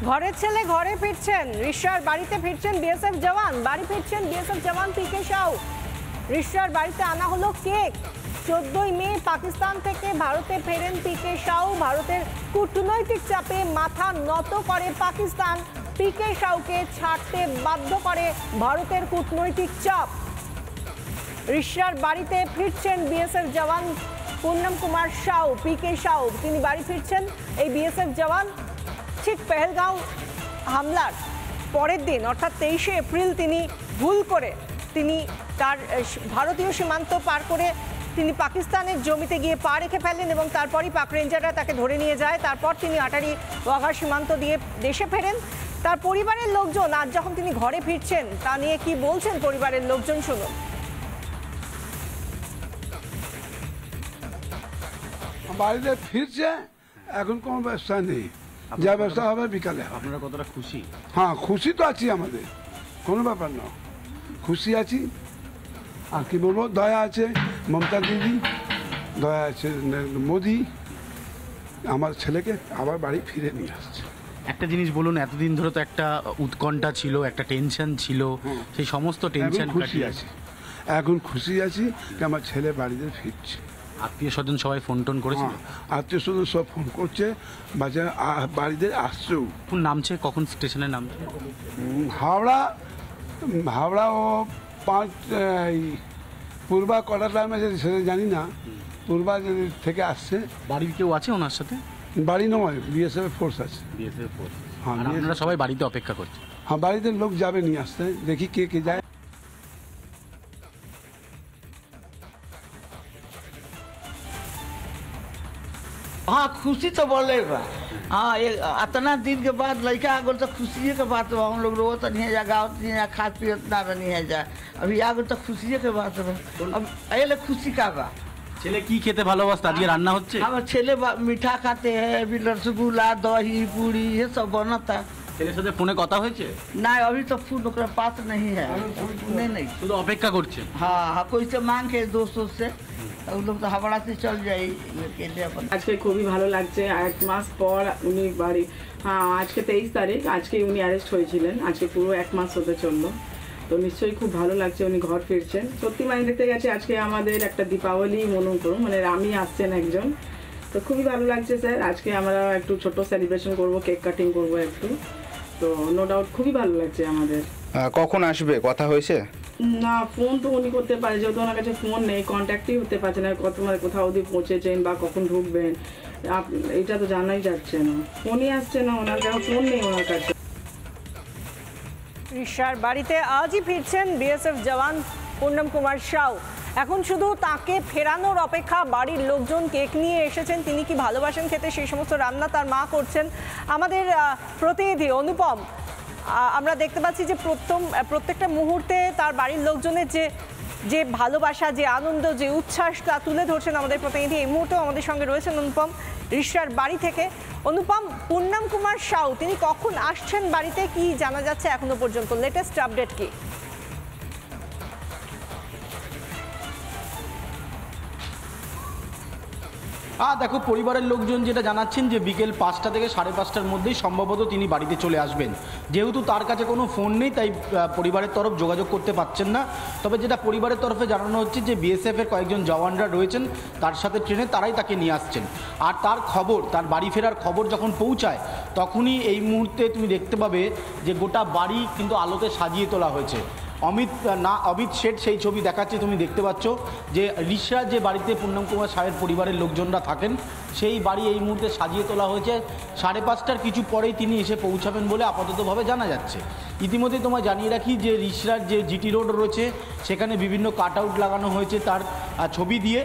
ঘরের ছেলে ঘরে ফিরছেন, রিশার বাড়িতে ফিরছেন বিএসএফ জওয়ান, বাড়ি ফিরছেন বিএসএফ জওয়ান পিকে সাউ। রিশার বাড়িতে আনা হলো কেক। 14ই মে পাকিস্তান থেকে ভারতে ফেরেন পিকে সাউ। ভারতের কূটনৈতিক চাপে মাথা নত করে পাকিস্তান। পিকে সাউকে ছাড়তে বাধ্য করে ভারতের কূটনৈতিক চাপ। রিশার বাড়িতে ফিরছেন বিএসএফ জওয়ান পুন্নম কুমার সাউ, পিকে সাউ। তিনি বাড়ি ফিরছেন। এই বিএসএফ জওয়ান ঠিক পেহেলগাঁও হামলার পরের দিন অর্থাৎ 23শে এপ্রিল তিনি ভুল করে তার ভারতীয় সীমান্ত পার করে তিনি পাকিস্তানের জমিতে গিয়ে পা রেখে ফেলেন এবং তারপরই পাক রেঞ্জাররা তাকে ধরে নিয়ে যায়। তারপর তিনি আটারি ওয়াঘা সীমান্ত দিয়ে দেশে ফেরেন। তার পরিবারের লোকজন আজ যখন তিনি ঘরে ফিরছেন তা নিয়ে কি বলছেন পরিবারের লোকজন, শুনুন। বাড়িতে ফিরছে, এখন কোনো ব্যবসা নেই, যা ব্যবসা হবে বিকালে। আপনারা কতটা খুশি? হ্যাঁ, খুশি তো আছি, আমাদের কোনো ব্যাপার না, খুশি আছি। আর কি বলবো, দয়া আছে মমতা দিদি, দয়া আছে মোদি, আমার ছেলেকে আবার বাড়ি ফিরে নিয়ে আসছে। একটা জিনিস বলুন, এতদিন ধরে তো একটা উৎকণ্ঠা ছিল, একটা টেনশন ছিল, সেই সমস্ত টেনশন খুশি আছি, এখন খুশি আছি যে আমার ছেলে বাড়িতে ফিরছে। আত্মীয় স্বজন সবাই ফোন টোন করেছিল? আত্মীয় স্বজন সব ফোন করছে, বাড়িতে আসছেও। কোন নামছে, কখন স্টেশনে নামছে? হাওড়া ও 5 পূর্বা কটার টাইমে সেটা জানি না, পূর্বা থেকে আসছে। বাড়ির কেউ আছে ওনার সাথে? বাড়ি নয়, বিএসএফ ফোর্স আছে। BSF force? হ্যাঁ, আপনারা সবাই বাড়িতে অপেক্ষা করছে? হ্যাঁ, বাড়িতে লোক যাবে নিয়ে আসতে, দেখি কে কে যায়। हाँ, खुशी तो बोलेगा। हाँ, ये इतना दिन के बाद लड़का आ गए तो खुशी के बात बा। हम लोग रोत नहीं है, गाँव नहीं है, खाद पियत ना नहीं है जा। अभी आ गए तो खुशी के बात बा। अब ये खुशी का बा। ছেলে কি খেতে ভালোবাসতো? আজকে রান্না হচ্ছে? हम छेले मीठा खाते हैं, अभी रसगुल्ला दही पूरी ये सब बनता। ছেলের সাথে ফোনে কথা হয়েছে? ना, अभी तो फोन ओकरा पास नहीं है, नहीं। শুধু অপেক্ষা করছে? हाँ हाँ, कोई से मांग के दोस्तों से, उन लोग तो हावड़ा से चल जाए अकेले अपन। আজকে খুবই ভালো লাগছে। 1 মাস পর উনি বাড়ি, হ্যাঁ আজকে 23 তারিখ, আজকে উনি অ্যারেস্ট হয়েছিলেন, আজকে পুরো 1 মাস হতে চললো। তো নিশ্চয়ই খুব ভালো লাগছে উনি ঘর ফিরছেন। সত্যি মানে দেখতে গেছে আজকে আমাদের একটা দীপাবলি মনে করুন, মানে রামি আসছেন একজন, তো খুবই ভালো লাগছে স্যার। আজকে আমরা একটু ছোট সেলিব্রেশন করব, কেক কাটিং করব একটু, তো নো ডাউট খুবই ভালো লাগছে আমাদের। কখন আসবে কথা হয়েছে? না, ফোন তো উনি করতে পারে, যেহেতু ওনার কাছে ফোন নেই, কন্ট্যাক্টই হতে পারছে না, কোথাও অবধি পৌঁছেছেন বা কখন ঢুকবেন এটা তো জানাই যাচ্ছে না। ফোনই আসছে না ওনার কাছে, ফোন নেই ওনার কাছে। রিশার বাড়িতে আজই ফিরছেন বিএসএফ জওয়ান পুন্নম কুমার সাউ। এখন শুধু তাকে ফেরানোর অপেক্ষা। বাড়ির লোকজন কেক নিয়ে এসেছেন, তিনি কি ভালোবাসেন খেতে সেই সমস্ত রান্না তার মা করছেন। আমাদের প্রতিনিধি অনুপম, আমরা দেখতে পাচ্ছি যে প্রত্যেকটা মুহূর্তে তার বাড়ির লোকজনের যে ভালোবাসা, যে আনন্দ, যে উচ্ছ্বাস তা তুলে ধরছেন আমাদের প্রতিনিধি। এই মুহূর্তেও আমাদের সঙ্গে রয়েছেন অনুপম রিশার বাড়ি থেকে। অনুপম, পুন্নম কুমার সাউ তিনি কখন আসছেন বাড়িতে, কি জানা যাচ্ছে এখনো পর্যন্ত, লেটেস্ট আপডেট কি? দেখো, পরিবারের লোকজন যেটা জানাচ্ছেন যে বিকেল 5টা থেকে 5:30টার মধ্যেই সম্ভবত তিনি বাড়িতে চলে আসবেন। যেহেতু তার কাছে কোনো ফোন নেই, তাই পরিবারের তরফ যোগাযোগ করতে পারছেন না। তবে যেটা পরিবারের তরফে জানানো হচ্ছে যে বিএসএফের কয়েকজন জওয়ানরা রয়েছেন তার সাথে ট্রেনে, তারাই তাকে নিয়ে আসছেন। আর তার খবর, তার বাড়ি ফেরার খবর যখন পৌঁছায় তখনই এই মুহূর্তে তুমি দেখতে পাবে যে গোটা বাড়ি কিন্তু আলোতে সাজিয়ে তোলা হয়েছে। অমিত শেঠ সেই ছবি দেখাচ্ছে, তুমি দেখতে পাচ্ছ যে রিশা যে বাড়িতে পুন্নম কুমার সাহের পরিবারের লোকজনরা থাকেন সেই বাড়ি এই মুহূর্তে সাজিয়ে তোলা হয়েছে। 5:30টার কিছু পরেই তিনি এসে পৌঁছাবেন বলে আপাততভাবে জানা যাচ্ছে। ইতিমধ্যে তোমায় জানিয়ে রাখি যে রিশার যে জিটি রোড রয়েছে সেখানে বিভিন্ন কাট আউট লাগানো হয়েছে তার ছবি দিয়ে,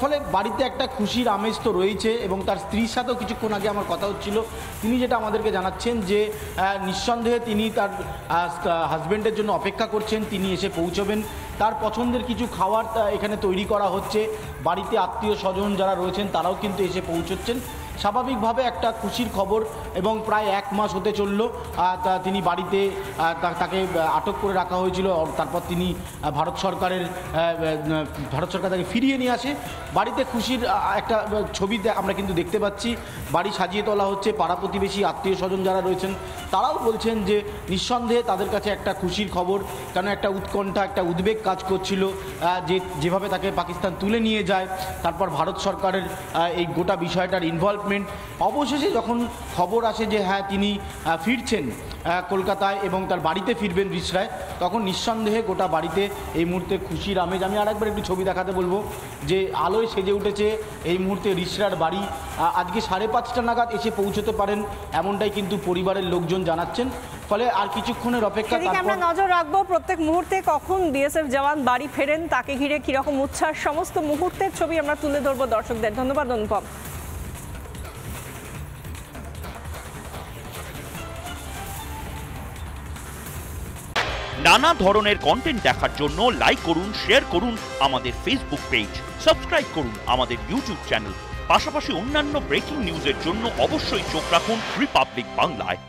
ফলে বাড়িতে একটা খুশির আমেজ তো রয়েছে। এবং তার স্ত্রীর সাথেও কিছুক্ষণ আগে আমার কথা হচ্ছিল, তিনি যেটা আমাদেরকে জানাচ্ছেন যে নিঃসন্দেহে তিনি তার হাজব্যান্ডের জন্য অপেক্ষা করছেন, তিনি এসে পৌঁছবেন। তার পছন্দের কিছু খাবার এখানে তৈরি করা হচ্ছে, বাড়িতে আত্মীয় স্বজন যারা রয়েছেন তারাও কিন্তু এসে পৌঁছচ্ছেন। স্বাভাবিকভাবে একটা খুশির খবর এবং প্রায় 1 মাস হতে চললো তিনি বাড়িতে তাকে আটক করে রাখা হয়েছিল। তারপর তিনি ভারত সরকার তাকে ফিরিয়ে নিয়ে আসে। বাড়িতে খুশির একটা ছবি আমরা কিন্তু দেখতে পাচ্ছি। বাড়ি সাজিয়ে তোলা হচ্ছে, পাড়া প্রতিবেশী আত্মীয় স্বজন যারা রয়েছেন তারাও বলছেন যে নিঃসন্দেহে তাদের কাছে একটা খুশির খবর, কেন একটা উৎকণ্ঠা, একটা উদ্বেগ কাজ করছিল যেভাবে তাকে পাকিস্তান তুলে নিয়ে যায়, তারপর ভারত সরকারের এই গোটা বিষয়টার ইনভলভমেন্ট। অবশেষে যখন খবর আসে যে হ্যাঁ তিনি ফিরছেন কলকাতায় এবং তার বাড়িতে ফিরবেন রিষড়ায়, তখন নিঃসন্দেহে গোটা বাড়িতে এই মুহূর্তে খুশির আমেজ। আমি আরেকবার একটু ছবি দেখাতে বলবো যে আলোয় সেজে উঠেছে এই মুহূর্তে রিষড়ার বাড়ি। আজকে 5:30 নাগাদ এসে পৌঁছতে পারেন এমনটাই কিন্তু পরিবারের লোকজন জানাচ্ছেন। ফলে আর কিছুক্ষণের অপেক্ষা। সেদিকে আমরা নজর রাখবো প্রত্যেক মুহূর্তে কখন বিএসএফ জওয়ান বাড়ি ফেরেন, তাকে ঘিরে কিরকম উচ্ছ্বাস, সমস্ত মুহূর্তের ছবি আমরা তুলে ধরবো দর্শকদের। ধন্যবাদ অনুপম। নানা ধরনের কন্টেন্ট দেখার জন্য লাইক করুন, শেয়ার করুন আমাদের ফেসবুক পেজ, সাবস্ক্রাইব করুন আমাদের ইউটিউব চ্যানেল। পাশাপাশি অন্যান্য ব্রেকিং নিউজের জন্য অবশ্যই চোখ রাখুন রিপাবলিক বাংলায়।